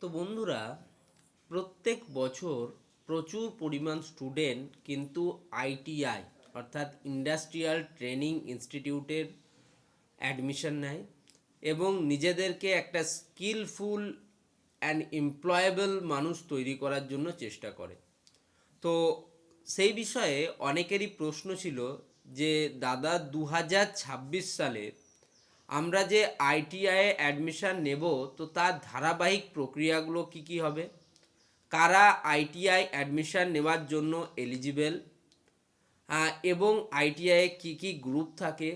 তো বন্ধুরা, প্রত্যেক বছর প্রচুর পরিমাণ স্টুডেন্ট কিন্তু আইটিআই অর্থাৎ ইন্ডাস্ট্রিয়াল ট্রেনিং ইনস্টিটিউটের অ্যাডমিশন নেয় এবং নিজেদেরকে একটা স্কিলফুল অ্যান্ড এমপ্লয়েবল মানুষ তৈরি করার জন্য চেষ্টা করে। তো সেই বিষয়ে অনেকেরই প্রশ্ন ছিল যে দাদা 2026 সালে আমরা যে আইটিআই অ্যাডমিশন নেব, তো তার ধারাবাহিক প্রক্রিয়াগুলো কি কি হবে, কারা আইটিআই অ্যাডমিশন নেওয়ার জন্য এলিজিবল, এবং আইটিআইয়ে কি কি গ্রুপ থাকে,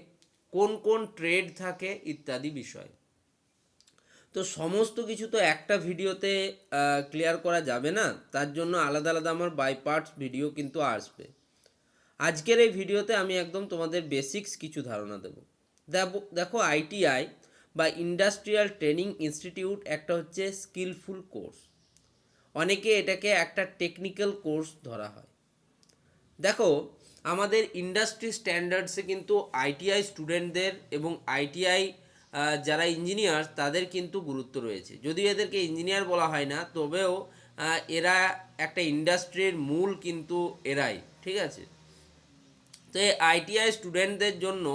কোন কোন ট্রেড থাকে ইত্যাদি বিষয়। তো সমস্ত কিছু তো একটা ভিডিওতে ক্লিয়ার করা যাবে না, তার জন্য আলাদা আলাদা আমার বাই পার্টস ভিডিও কিন্তু আসবে। আজকের এই ভিডিওতে আমি একদম তোমাদের বেসিক্স কিছু ধারণা দেবো। দেখো, আইটিআই বা ইন্ডাস্ট্রিয়াল ট্রেনিং ইনস্টিটিউট একটা হচ্ছে স্কিলফুল কোর্স। অনেকে এটাকে একটা টেকনিক্যাল কোর্স ধরা হয়। দেখো, আমাদের ইন্ডাস্ট্রি স্ট্যান্ডার্ডসে কিন্তু আইটিআই স্টুডেন্টদের এবং আইটিআই যারা ইঞ্জিনিয়ার তাদের কিন্তু গুরুত্ব রয়েছে। যদিও এদেরকে ইঞ্জিনিয়ার বলা হয় না, তবেও এরা একটা ইন্ডাস্ট্রির মূল কিন্তু এরাই, ঠিক আছে। তো এই আইটিআই স্টুডেন্টদের জন্য,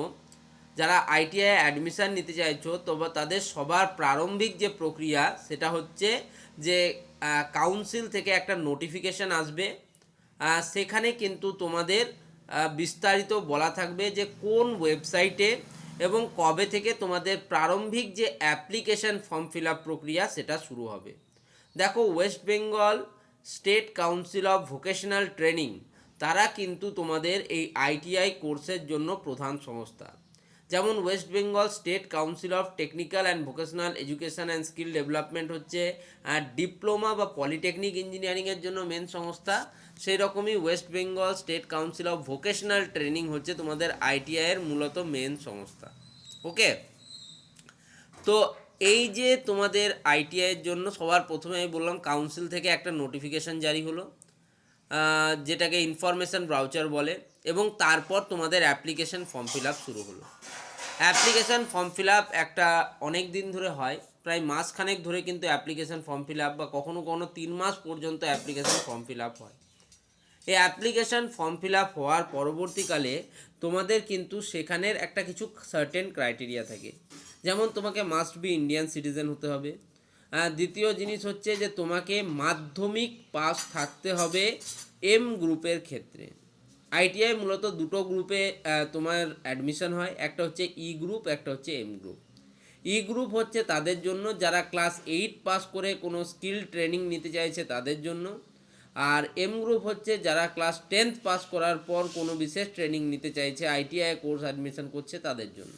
যারা আইটিআই অ্যাডমিশান নিতে চাইছো, তবে তাদের সবার প্রারম্ভিক যে প্রক্রিয়া সেটা হচ্ছে যে কাউন্সিল থেকে একটা নোটিফিকেশান আসবে। সেখানে কিন্তু তোমাদের বিস্তারিত বলা থাকবে যে কোন ওয়েবসাইটে এবং কবে থেকে তোমাদের প্রারম্ভিক যে অ্যাপ্লিকেশান ফর্ম ফিল আপ প্রক্রিয়া সেটা শুরু হবে। দেখো, West Bengal state council of vocational training তারা কিন্তু তোমাদের এই আইটিআই কোর্সের জন্য প্রধান সংস্থা। যেমন West Bengal state council of technical and vocational education and skill development হচ্ছে ডিপ্লোমা বা পলিটেকনিক ইঞ্জিনিয়ারিংয়ের জন্য মেন সংস্থা। সেই রকমই West Bengal state council of vocational training হচ্ছে তোমাদের আইটিআইয়ের মূলত মেন সংস্থা। ওকে, তো এই যে তোমাদের আইটিআইয়ের জন্য সবার প্রথমে আমি বললাম কাউন্সিল থেকে একটা নোটিফিকেশান জারি হলো, যেটাকে ইনফরমেশান ব্রাউচার বলে, এবং তারপর তোমাদের অ্যাপ্লিকেশান ফর্ম ফিল আপ শুরু হলো। অ্যাপ্লিকেশান ফর্ম ফিল আপ একটা অনেক দিন ধরে হয়, প্রায় মাসখানেক ধরে কিন্তু অ্যাপ্লিকেশান ফর্ম ফিল আপ, বা কখনো কখনো 3 মাস পর্যন্ত অ্যাপ্লিকেশান ফর্ম ফিল আপ হয়। এই অ্যাপ্লিকেশান ফর্ম ফিল আপ হওয়ার পরবর্তীকালে তোমাদের কিন্তু সেখানের একটা কিছু সার্টেন ক্রাইটেরিয়া থাকে। যেমন তোমাকে মাস্ট বি ইন্ডিয়ান সিটিজেন হতে হবে। দ্বিতীয় জিনিস হচ্ছে যে তোমাকে মাধ্যমিক পাস থাকতে হবে এম গ্রুপের ক্ষেত্রে। আইটিআই মূলত দুটো গ্রুপে তোমার অ্যাডমিশন হয়, একটা হচ্ছে ই গ্রুপ, একটা হচ্ছে এম গ্রুপ। ই গ্রুপ হচ্ছে তাদের জন্য যারা ক্লাস 8 পাস করে কোনো স্কিল ট্রেনিং নিতে চাইছে তাদের জন্য, আর এম গ্রুপ হচ্ছে যারা ক্লাস 10th পাস করার পর কোনো বিশেষ ট্রেনিং নিতে চাইছে, আইটিআই কোর্স অ্যাডমিশন করছে তাদের জন্য।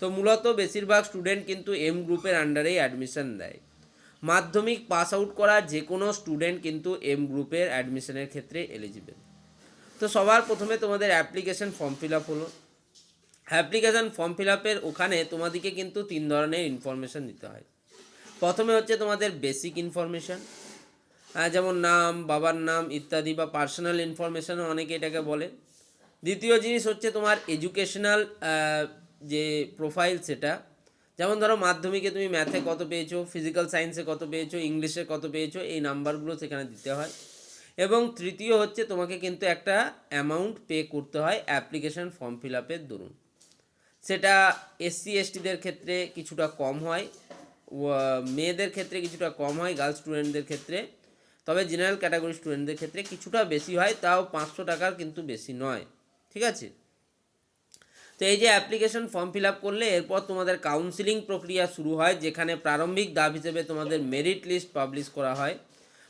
তো মূলত বেশিরভাগ স্টুডেন্ট কিন্তু এম গ্রুপের আন্ডারেই অ্যাডমিশন দেয়। মাধ্যমিক পাস আউট করা যে কোনো স্টুডেন্ট কিন্তু এম গ্রুপের অ্যাডমিশনের ক্ষেত্রে এলিজিবল। তো সবার প্রথমে তোমাদের অ্যাপ্লিকেশন ফর্ম ফিল আপ হলো। অ্যাপ্লিকেশান ফর্ম ফিল আপের ওখানে তোমাদেরকে কিন্তু 3 ধরনের ইনফরমেশান দিতে হয়। প্রথমে হচ্ছে তোমাদের বেসিক ইনফরমেশান, যেমন নাম, বাবার নাম ইত্যাদি, বা পার্সোনাল ইনফরমেশানও অনেকে এটাকে বলে। দ্বিতীয় জিনিস হচ্ছে তোমার এডুকেশনাল যে প্রোফাইল, সেটা যেমন ধরো মাধ্যমিকে তুমি ম্যাথে কত পেয়েছো, ফিজিক্যাল সায়েন্সে কত পেয়েছো, ইংলিশে কত পেয়েছো, এই নাম্বারগুলো সেখানে দিতে হয়। এবং তৃতীয় হচ্ছে তোমাকে কিন্তু একটা অ্যামাউন্ট পে করতে হয় অ্যাপ্লিকেশন ফর্ম ফিল আপের দরুন। সেটা এসসি এসটিদের ক্ষেত্রে কিছুটা কম হয়, মেয়েদের ক্ষেত্রে কিছুটা কম হয়, গার্লস স্টুডেন্টদের ক্ষেত্রে, তবে জেনারেল ক্যাটাগরি স্টুডেন্টদের ক্ষেত্রে কিছুটা বেশি হয়, তাও 500 টাকার কিন্তু বেশি নয়, ঠিক আছে। তো এই যে অ্যাপ্লিকেশন ফর্ম ফিল আপ করলে এরপর তোমাদের কাউন্সিলিং প্রক্রিয়া শুরু হয়, যেখানে প্রারম্ভিক ধাপ হিসেবে তোমাদের মেরিট লিস্ট পাবলিশ করা হয়।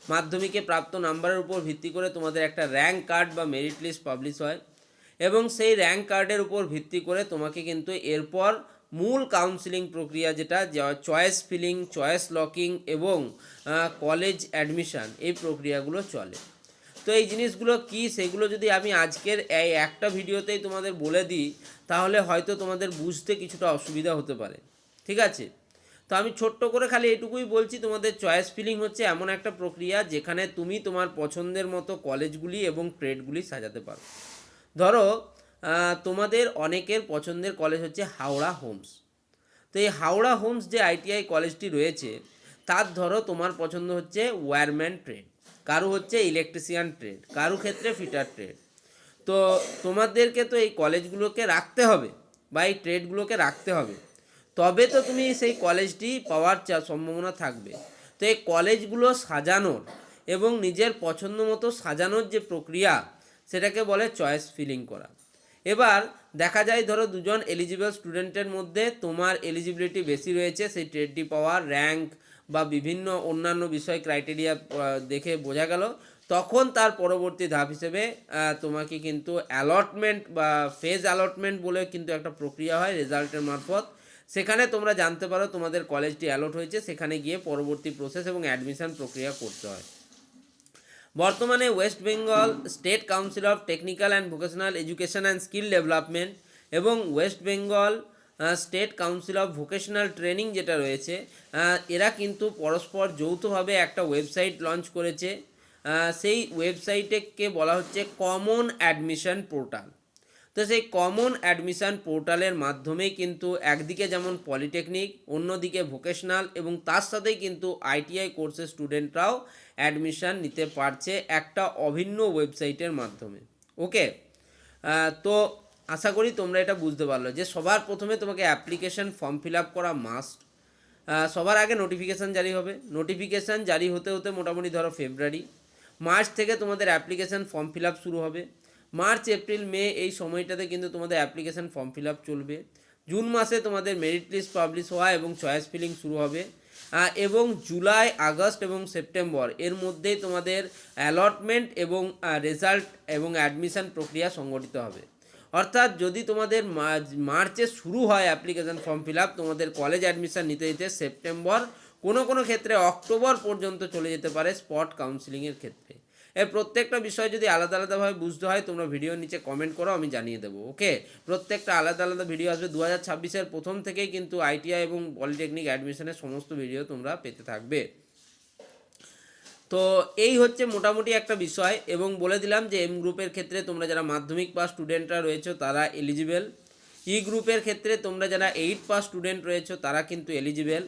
মাধ্যমিকে প্রাপ্ত নাম্বারের উপর ভিত্তি করে তোমাদের একটা র্যাঙ্ক কার্ড বা মেরিট লিস্ট পাবলিশ হয়, এবং সেই র্যাঙ্ক কার্ডের উপর ভিত্তি করে তোমাকে কিন্তু এরপর মূল কাউন্সিলিং প্রক্রিয়া, যেটা চয়েস ফিলিং, চয়েস লকিং এবং কলেজ অ্যাডমিশান, এই প্রক্রিয়াগুলো চলে। তো এই জিনিসগুলো কি, সেগুলো যদি আমি আজকের এই একটা ভিডিওতেই তোমাদের বলে দিই, তাহলে হয়তো তোমাদের বুঝতে কিছুটা অসুবিধা হতে পারে, ঠিক আছে। তো আমি ছোট্ট করে খালি এটুকুই বলছি, তোমাদের চয়েস ফিলিং হচ্ছে এমন একটা প্রক্রিয়া যেখানে তুমি তোমার পছন্দের মতো কলেজগুলি এবং ট্রেডগুলি সাজাতে পারো। ধরো, তোমাদের অনেকের পছন্দের কলেজ হচ্ছে হাওড়া হোমস। তো এই হাওড়া হোমস যে আইটিআই কলেজটি রয়েছে, তার ধরো তোমার পছন্দ হচ্ছে ওয়্যারম্যান ট্রেড, কারো হচ্ছে ইলেকট্রিশিয়ান ট্রেড, কারো ক্ষেত্রে ফিটার ট্রেড। তো তোমাদেরকে তো এই কলেজগুলোকে রাখতে হবে বা এই ট্রেডগুলোকে রাখতে হবে, তবে তো তুমি সেই কলেজটি পাওয়ার সম্ভাবনা থাকবে। তো এই কলেজগুলো সাজানোর এবং নিজের পছন্দ মতো সাজানোর যে প্রক্রিয়া, সেটাকে বলে চয়েস ফিলিং করা। এবার দেখা যায় ধরো দুজন এলিজিবল স্টুডেন্টের মধ্যে তোমার এলিজিবিলিটি বেশি রয়েছে সেই ট্রেডটি পাওয়ার, র্যাঙ্ক বা বিভিন্ন অন্যান্য বিষয় ক্রাইটেরিয়া দেখে বোঝা গেল, তখন তার পরবর্তী ধাপ হিসেবে তোমাকে কিন্তু অ্যালটমেন্ট বা ফেজ অ্যালটমেন্ট বলে কিন্তু একটা প্রক্রিয়া হয় রেজাল্টের মারফত। সেখানে তোমরা জানতে পারো তোমাদের কলেজটি অ্যালট হয়েছে, সেখানে গিয়ে পরবর্তী প্রসেস এবং অ্যাডমিশন প্রক্রিয়া করতে হয়। বর্তমানে West Bengal state council of technical and vocational education and skill development এবং West Bengal state council of vocational training যেটা রয়েছে, এরা কিন্তু পরস্পর যৌথভাবে একটা ওয়েবসাইট লঞ্চ করেছে। সেই ওয়েবসাইটকে বলা হচ্ছে কমন অ্যাডমিশন পোর্টাল। তো সেই কমন অ্যাডমিশন পোর্টালের মাধ্যমেই কিন্তু একদিকে যেমন পলিটেকনিক, অন্যদিকে ভোকেশনাল এবং তার সাথেই কিন্তু আইটিআই কোর্সের স্টুডেন্টরাও অ্যাডমিশান নিতে পারছে একটা অভিন্ন ওয়েবসাইটের মাধ্যমে। ওকে, তো আশা করি তোমরা এটা বুঝতে পারলো যে সবার প্রথমে তোমাকে অ্যাপ্লিকেশন ফর্ম ফিল আপ করা মাস্ট। সবার আগে নোটিফিকেশান জারি হবে, নোটিফিকেশান জারি হতে হতে মোটামুটি ধরো ফেব্রুয়ারি, মার্চ থেকে তোমাদের অ্যাপ্লিকেশান ফর্ম ফিল আপ শুরু হবে। মার্চ, এপ্রিল, মে এই সময়টাতে কিন্তু তোমাদের অ্যাপ্লিকেশান ফর্ম ফিল আপ চলবে। জুন মাসে তোমাদের মেরিট লিস্ট পাবলিশ হওয়া এবং চয়েস ফিলিং শুরু হবে, এবং জুলাই, আগস্ট এবং সেপ্টেম্বর এর মধ্যেই তোমাদের অ্যালটমেন্ট এবং রেজাল্ট এবং অ্যাডমিশান প্রক্রিয়া সংগঠিত হবে। অর্থাৎ যদি তোমাদের মার্চে শুরু হয় অ্যাপ্লিকেশান ফর্ম ফিল আপ, তোমাদের কলেজ অ্যাডমিশান নিতে নিতে সেপ্টেম্বর, কোনো কোনো ক্ষেত্রে অক্টোবর পর্যন্ত চলে যেতে পারে স্পট কাউন্সিলিংয়ের ক্ষেত্রে। এর প্রত্যেকটা বিষয় যদি আলাদা আলাদাভাবে বুঝতে হয় তোমরা ভিডিওর নিচে কমেন্ট করো, আমি জানিয়ে দেবো। ওকে, প্রত্যেকটা আলাদা আলাদা ভিডিও আসবে। 2026-এর প্রথম থেকেই কিন্তু আইটিআই এবং পলিটেকনিক অ্যাডমিশনের সমস্ত ভিডিও তোমরা পেতে থাকবে। তো এই হচ্ছে মোটামুটি একটা বিষয়, এবং বলে দিলাম যে এম গ্রুপের ক্ষেত্রে তোমরা যারা মাধ্যমিক পাস স্টুডেন্টরা রয়েছে তারা এলিজিবেল। ই গ্রুপের ক্ষেত্রে তোমরা যারা 8 পাস স্টুডেন্ট রয়েছে তারা কিন্তু এলিজিবেল।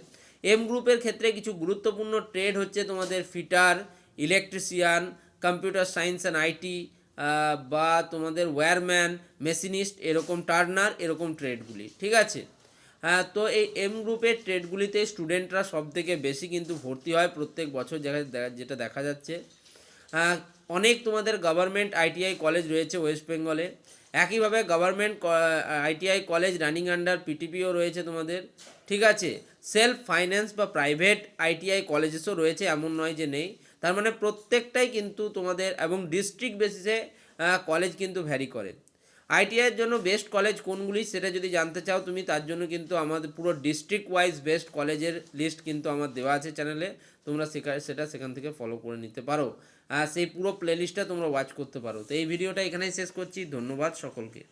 এম গ্রুপের ক্ষেত্রে কিছু গুরুত্বপূর্ণ ট্রেড হচ্ছে তোমাদের fitter, electrician, computer science and IT, বা তোমাদের ওয়্যারম্যান, মেশিনিস্ট, এরকম টার্নার, এরকম ট্রেডগুলি। ঠিক আছে, তো এই এম গ্রুপের ট্রেডগুলিতে স্টুডেন্টরা সব থেকে বেশি কিন্তু ভর্তি হয় প্রত্যেক বছর, যেটা দেখা যাচ্ছে। অনেক তোমাদের গভর্নমেন্ট আইটিআই কলেজ রয়েছে ওয়েস্ট বেঙ্গলে, একইভাবে government ITI college running under PTPO রয়েছে তোমাদের। ঠিক আছে, সেলফ ফাইন্যান্স বা প্রাইভেট আইটিআই কলেজেসও রয়েছে, এমন নয় যে নেই। তার মানে প্রত্যেকটাই কিন্তু তোমাদের, এবং ডিস্ট্রিক্ট বেসিসে কলেজ কিন্তু ভ্যারি করে। আইটিআইয়ের জন্য বেস্ট কলেজ কোনগুলি সেটা যদি জানতে চাও তুমি, তার জন্য কিন্তু আমাদের পুরো ডিস্ট্রিক্ট ওয়াইজ বেস্ট কলেজের লিস্ট কিন্তু আমার দেওয়া আছে চ্যানেলে, তোমরা সেখান থেকে ফলো করে নিতে পারো। সেই পুরো প্লেলিস্টটা তোমরা ওয়াচ করতে পারো। তো এই ভিডিওটা এখানেই শেষ করছি, ধন্যবাদ সকলকে।